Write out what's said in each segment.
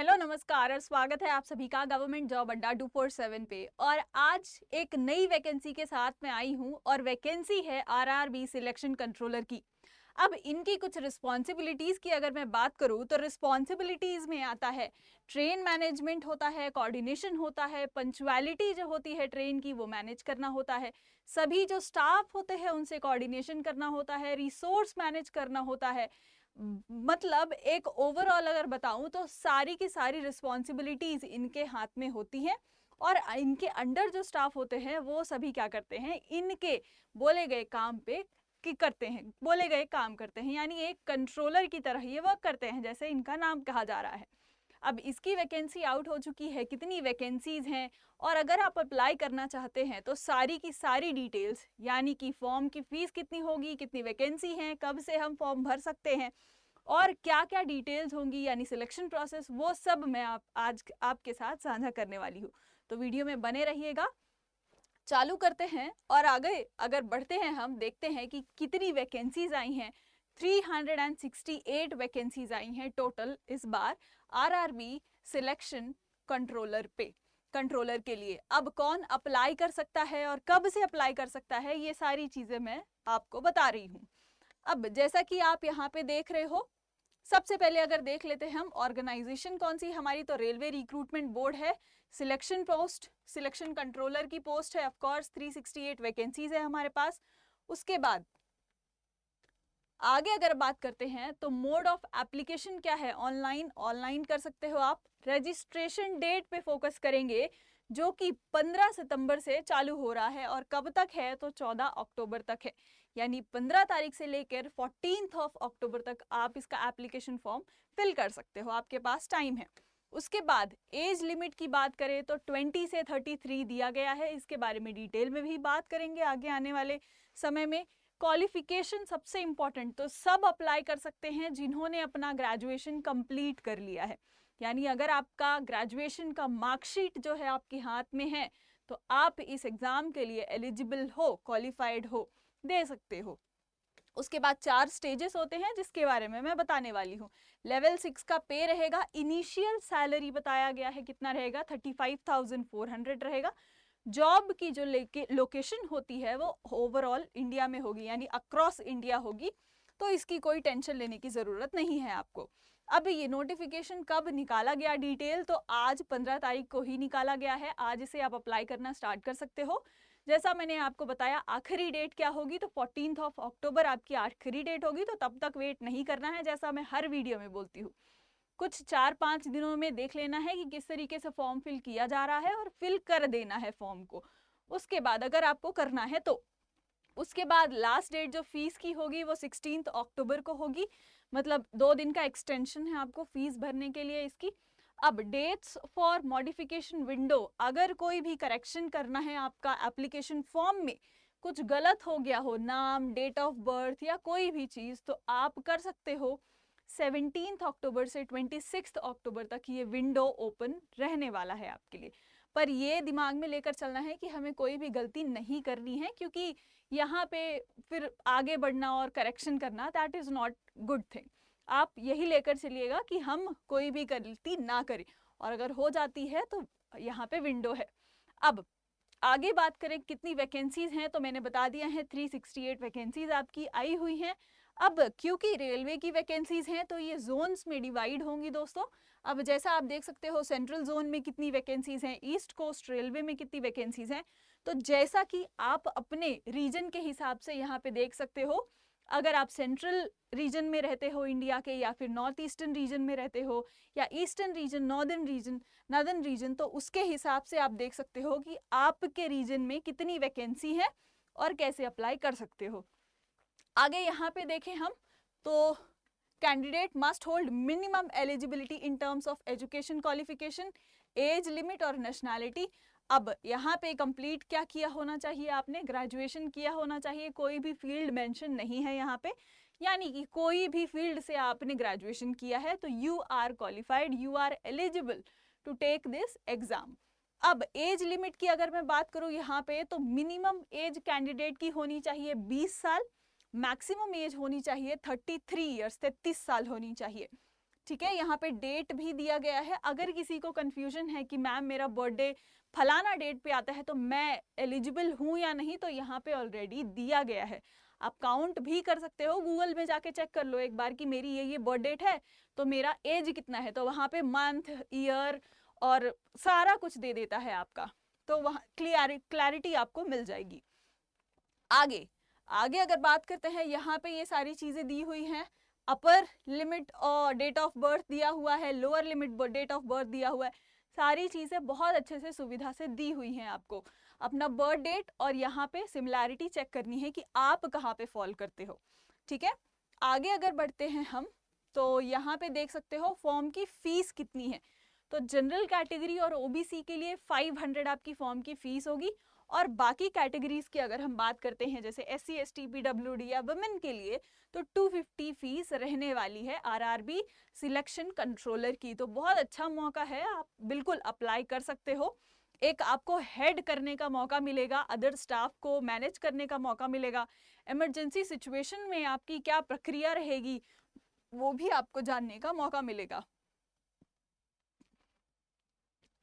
Hello नमस्कार और स्वागत है आप सभी का गवर्नमेंट जॉब अड्डा 247 पे। और आज एक नई वैकेंसी के साथ मैं आई हूं और वैकेंसी है आरआरबी सिलेक्शन कंट्रोलर की। अब इनकी कुछ रिस्पॉन्सिबिलिटीज़ की अगर मैं बात करूं तो रिस्पॉन्सिबिलिटीज़ में आता है ट्रेन मैनेजमेंट होता है, कोऑर्डिनेशन होता है, पंक्चुअलिटी जो होती है ट्रेन की वो मैनेज करना होता है, सभी जो स्टाफ होते हैं उनसे कोऑर्डिनेशन करना होता है, रिसोर्स मैनेज करना होता है। मतलब एक ओवरऑल अगर बताऊं तो सारी की सारी रिस्पॉन्सिबिलिटीज इनके हाथ में होती हैं। और इनके अंडर जो स्टाफ होते हैं वो सभी क्या करते हैं, इनके बोले गए काम पे कि करते हैं, बोले गए काम करते हैं, यानी एक कंट्रोलर की तरह ये वर्क करते हैं जैसे इनका नाम कहा जा रहा है। अब इसकी वैकेंसी आउट हो चुकी है, कितनी वैकेंसीज हैं और अगर आप अप्लाई करना चाहते हैं तो सारी की सारी डिटेल्स, यानी कि फॉर्म की फीस कितनी होगी, कितनी वैकेंसी हैं, कब से हम फॉर्म भर सकते हैं और क्या क्या डिटेल्स होंगी, यानी सिलेक्शन प्रोसेस, वो सब मैं आज आपके साथ साझा करने वाली हूँ। तो वीडियो में बने रहिएगा। चालू करते हैं और आगे अगर बढ़ते हैं हम देखते हैं कि कितनी वैकेंसीज आई हैं। 368 वैकेंसीज आई हैं टोटल इस बार आरआरबी सिलेक्शन कंट्रोलर के लिए। अब कौन अप्लाई कर सकता है और कब से अप्लाई कर सकता है, ये सारी चीजें मैं आपको बता रही हूँ। अब जैसा कि आप यहाँ पे देख रहे हो, सबसे पहले अगर देख लेते हैं हम ऑर्गेनाइजेशन कौन सी हमारी, तो रेलवे रिक्रूटमेंट बोर्ड है। सिलेक्शन पोस्ट, सिलेक्शन कंट्रोलर की पोस्ट है, ऑफ कोर्स 368 वैकेंसीज है हमारे पास। उसके बाद आगे अगर बात करते हैं तो मोड ऑफ एप्लीकेशन क्या है, ऑनलाइन कर सकते हो आप। रजिस्ट्रेशन डेट पे फोकस करेंगे जो कि 15 सितंबर से चालू हो रहा है और कब तक है तो 14 अक्टूबर तक है, यानी 15 तारीख से लेकर 14 अक्टूबर तक आप इसका एप्लीकेशन फॉर्म फिल कर सकते हो, आपके पास टाइम है। उसके बाद एज लिमिट की बात करें तो 20 से 33 दिया गया है, इसके बारे में डिटेल में भी बात करेंगे आगे आने वाले समय में। क्वालिफिकेशन सबसे इंपॉर्टेंट, तो सब अप्लाई कर सकते हैं जिन्होंने अपना ग्रेजुएशन कंप्लीट कर लिया है, यानी अगर आपका ग्रेजुएशन का मार्कशीट जो है आपके हाथ में है तो आप इस एग्जाम के लिए एलिजिबल हो, क्वालिफाइड हो, दे सकते हो। उसके बाद 4 स्टेजेस होते हैं जिसके बारे में मैं बताने वाली हूँ। लेवल 6 का पे रहेगा, इनिशियल सैलरी बताया गया है कितना रहेगा, 35,400 रहेगा। जॉब की जो लोकेशन होती है वो ओवरऑल इंडिया में होगी, यानी अक्रॉस इंडिया होगी, तो इसकी कोई टेंशन लेने की ज़रूरत नहीं है आपको। अब ये नोटिफिकेशन कब निकाला गया डिटेल, तो आज 15 तारीख को ही निकाला गया है, आज से आप अप्लाई करना स्टार्ट कर सकते हो। जैसा मैंने आपको बताया आखिरी डेट क्या होगी, तो 14 अक्टूबर आपकी आखिरी डेट होगी, तो तब तक वेट नहीं करना है, जैसा मैं हर वीडियो में बोलती हूँ। कुछ 4-5 दिनों में देख लेना है कि किस तरीके से फॉर्म फिल किया जा रहा है और फिल कर देना है फॉर्म को। उसके बाद अगर आपको करना है तो उसके बाद लास्ट डेट जो फीस की होगी वो 16 अक्टूबर को होगी, मतलब 2 दिन का एक्सटेंशन है आपको फीस भरने के लिए इसकी। अब डेट्स फॉर मॉडिफिकेशन विंडो, अगर कोई भी करेक्शन करना है आपका एप्लीकेशन फॉर्म में, कुछ गलत हो गया हो, नाम, डेट ऑफ बर्थ या कोई भी चीज़, तो आप कर सकते हो। 17 अक्टूबर से 26 अक्टूबर तक ये विंडो ओपन रहने वाला है आपके लिए। पर ये दिमाग में लेकर चलना है कि हमें कोई भी गलती नहीं करनी है, क्योंकि यहाँ पे फिर आगे बढ़ना और करेक्शन करना, that is not good thing. आप यही लेकर चलिएगा कि हम कोई भी गलती ना करें, और अगर हो जाती है तो यहाँ पे विंडो है। अब आगे बात करें कितनी वैकेंसीज हैं, तो मैंने बता दिया है 368 वैकेंसीज आपकी आई हुई हैं। अब क्योंकि रेलवे की वैकेंसीज हैं तो ये जोन्स में डिवाइड होंगी दोस्तों। अब जैसा आप देख सकते हो सेंट्रल जोन में कितनी वैकेंसीज हैं, ईस्ट कोस्ट रेलवे में कितनी वैकेंसीज हैं, तो जैसा कि आप अपने रीजन के हिसाब से यहाँ पे देख सकते हो। अगर आप सेंट्रल रीजन में रहते हो इंडिया के, या फिर नॉर्थ ईस्टर्न रीजन में रहते हो, या ईस्टर्न रीजन, नॉर्दर्न रीजन, तो उसके हिसाब से आप देख सकते हो कि आपके रीजन में कितनी वैकेंसी है और कैसे अप्लाई कर सकते हो। आगे यहाँ पे देखें हम तो candidate must hold minimum eligibility in terms of education qualification, age limit और नेशनैलिटी। अब यहाँ पे कंप्लीट क्या किया होना चाहिए, आपने ग्रेजुएशन किया होना चाहिए, कोई भी फील्ड मेंशन नहीं है यहाँ पे, यानी कि कोई भी फील्ड से आपने ग्रेजुएशन किया है तो you are qualified, you are eligible to take this exam. अब एज लिमिट की अगर मैं बात करूँ यहाँ पे, तो मिनिमम एज कैंडिडेट की होनी चाहिए 20 साल, मैक्सिमम एज होनी चाहिए 33 ईयर्स, 33 साल होनी चाहिए। ठीक है, यहाँ पे डेट भी दिया गया है। अगर किसी को कंफ्यूजन है कि मैम मेरा बर्थडे फलाना डेट पे आता है तो मैं एलिजिबल हूँ या नहीं, तो यहाँ पे ऑलरेडी दिया गया है। आप काउंट भी कर सकते हो, गूगल में जाके चेक कर लो एक बार कि मेरी ये बर्थ डेट है तो मेरा एज कितना है, तो वहाँ पे मंथ, ईयर और सारा कुछ दे देता है आपका, तो वहाँ क्लैरिटी आपको मिल जाएगी। आगे आगे अगर बात करते हैं, यहाँ पे ये सारी चीजें दी हुई हैं। अपर लिमिट और डेट ऑफ बर्थ दिया हुआ है, lower limit date of birth दिया हुआ है, सारी चीजें बहुत अच्छे से सुविधा से दी हुई हैं। आपको अपना बर्थ डेट और यहाँ पे सिमिलैरिटी चेक करनी है कि आप कहाँ पे फॉल करते हो। ठीक है, आगे अगर बढ़ते हैं हम, तो यहाँ पे देख सकते हो फॉर्म की फीस कितनी है। तो जनरल कैटेगरी और ओबीसी के लिए 500 आपकी फॉर्म की फीस होगी, और बाकी कैटेगरीज की अगर हम बात करते हैं जैसे SC ST PWD या वुमेन के लिए, तो 250 फीस रहने वाली है RRB सिलेक्शन कंट्रोलर की। तो बहुत अच्छा मौका है, आप बिल्कुल अप्लाई कर सकते हो। एक आपको हेड करने का मौका मिलेगा, अदर स्टाफ को मैनेज करने का मौका मिलेगा, इमरजेंसी सिचुएशन में आपकी क्या प्रक्रिया रहेगी वो भी आपको जानने का मौका मिलेगा।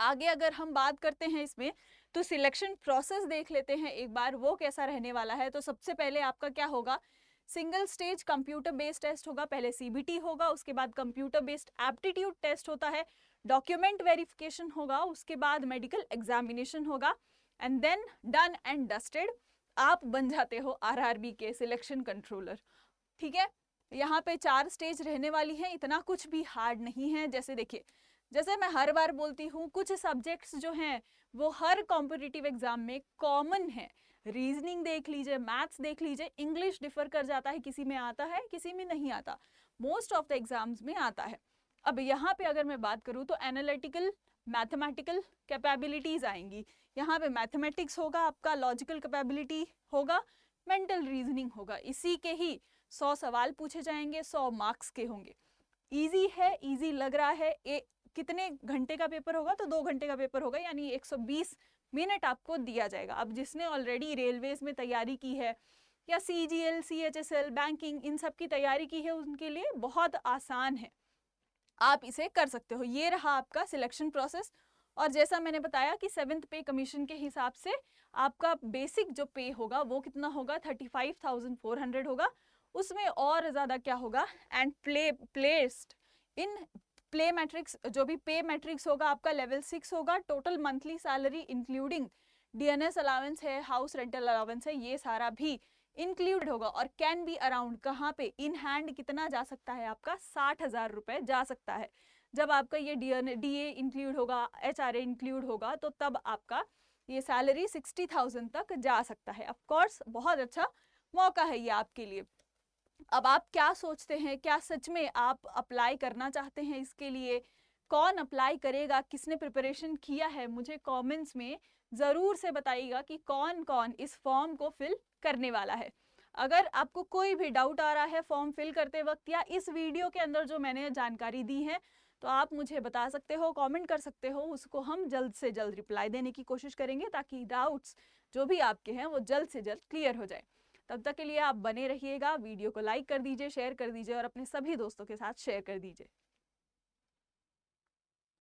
आगे अगर हम बात करते हैं इसमें, तो सिलेक्शन प्रोसेस देख लेते हैं एक बार वो कैसा रहने वाला है। तो सबसे पहले आपका क्या होगा, single stage computer based test होगा, पहले CBT होगा, उसके बाद कंप्यूटर बेस्ड एप्टीट्यूड टेस्ट होता है, डॉक्यूमेंट वेरिफिकेशन होगा, उसके बाद मेडिकल एग्जामिनेशन होगा, and then done and dusted आप बन जाते हो RRB के सिलेक्शन कंट्रोलर। ठीक है, यहाँ पे 4 स्टेज रहने वाली है, इतना कुछ भी हार्ड नहीं है। जैसे देखिए, जैसे मैं हर बार बोलती हूँ, कुछ सब्जेक्ट्स जो हैं वो हर कॉम्पिटिटिव एग्जाम में कॉमन है। रीजनिंग देख लीजिए, मैथ्स देख लीजिए, इंग्लिश डिफर कर जाता है, किसी में आता है किसी में नहीं आता, मोस्ट ऑफ द एग्जाम्स में आता है। अब यहाँ पे अगर मैं बात करूँ तो एनालिटिकल मैथमेटिकल कैपेबिलिटीज आएंगी। यहाँ पे मैथमेटिक्स होगा आपका, लॉजिकल कैपेबिलिटी होगा, मेंटल रीजनिंग होगा। इसी के ही 100 सवाल पूछे जाएंगे, 100 मार्क्स के होंगे। इजी है, इजी लग रहा है। कितने घंटे का पेपर होगा, तो 2 घंटे का पेपर होगा, यानी 120 मिनट आपको दिया जाएगा। अब जिसने ऑलरेडी रेलवेज में तैयारी की है या CGL CHSL बैंकिंग इन सब की तैयारी की है, उनके लिए बहुत आसान है, आप इसे कर सकते हो। ये रहा आपका सिलेक्शन प्रोसेस। और जैसा मैंने बताया कि 7th पे कमीशन के हिसाब से आपका बेसिक जो पे होगा वो कितना होगा, 35,400 होगा। उसमें और ज़्यादा क्या होगा, and placed in play matrix, जो भी पे मैट्रिक्स होगा आपका लेवल 6 होगा। Total monthly salary including DNS allowance है, हाउस रेंटल अलाउंस है, ये सारा भी इंक्लूड होगा। और कैन बी अराउंड, कहाँ पे, इन हैंड कितना जा सकता है आपका, 60,000 रुपए जा सकता है। जब आपका ये DA इंक्लूड होगा, HRA इंक्लूड होगा, तो तब आपका ये सैलरी 60,000 तक जा सकता है। ऑफकोर्स बहुत अच्छा मौका है ये आपके लिए। अब आप क्या सोचते हैं, क्या सच में आप अप्लाई करना चाहते हैं इसके लिए? कौन अप्लाई करेगा, किसने प्रिपरेशन किया है, मुझे कमेंट्स में ज़रूर से बताइएगा कि कौन कौन इस फॉर्म को फिल करने वाला है। अगर आपको कोई भी डाउट आ रहा है फॉर्म फिल करते वक्त या इस वीडियो के अंदर जो मैंने जानकारी दी है, तो आप मुझे बता सकते हो, कमेंट कर सकते हो, उसको हम जल्द से जल्द रिप्लाई देने की कोशिश करेंगे, ताकि डाउट्स जो भी आपके हैं वो जल्द से जल्द क्लियर हो जाए। तब तक के लिए आप बने रहिएगा, वीडियो को लाइक कर दीजिए, शेयर कर दीजिए और अपने सभी दोस्तों के साथ शेयर कर दीजिए।